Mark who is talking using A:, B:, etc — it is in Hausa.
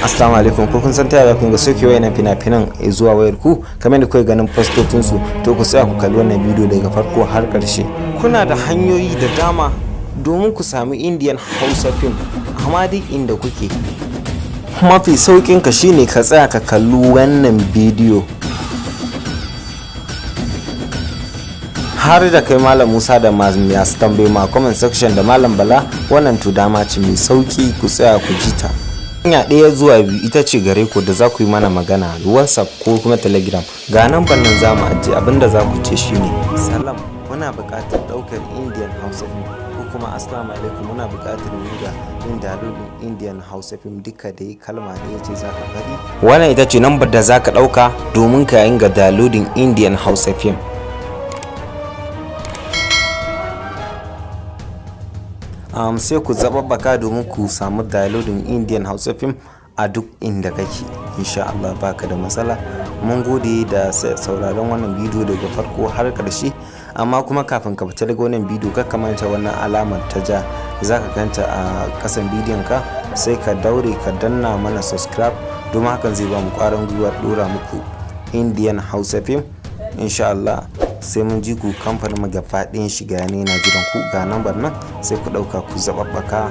A: Assalamu alaikum. Ko kun san ta yaya kun ga soke wayannan fina-finan zuwa wayar ku kamar da kuke ganin postocin su, to ku tsaya ku kalli wannan bidiyo daga farko har karshe. Kuna da hanyoyi da dama domin ku sami Indian Hausa film amma duk inda kuke. Mafi saukin ka shine ka tsaya ka kalli wannan bidiyo har da kai Malam Musa da masu tambaye ma comment section da Malam Bala. Wannan to dama ce mai sauki, ku tsaya ku ji ta. Hanya ɗaya zuwa biyu ita ce gare ku da za ku yi mana magana WhatsApp ko kuma Telegram. Ga nan bannan za mu ajiye, abinda za ku ce shine salam, muna buƙatar ɗaukar Indian Hausa film, ko kuma assalamu alaikum, muna buƙatar riga yin dalolin Indian Hausa film. Duka dai kalma da yace za ka faɗi. Wannan ita ce lambar da za ka ɗauka domin ka yinga dalolin Indian Hausa film. Sai ku zababbaka domin ku samu downloading Indian Hausa film a duk inda kake. Insha Allah baka da matsala. Mun gode da sauraron wannan bidiyo daga farko har karshe. Amma kuma kafin ka fita daga wannan bidiyo ka manta wannan alamar ta ja zaka ganta a kasan bidiyon ka, sai ka daure ka danna mana subscribe domin hakan zai ba mu ƙwarin gwiwar dora muku Indian Hausa film. Insha Allah sai mun ji ku kamfanin magafaɗin shiga ne na jiran ku. Ga nambar nan sai ku ɗauka ku zababbaka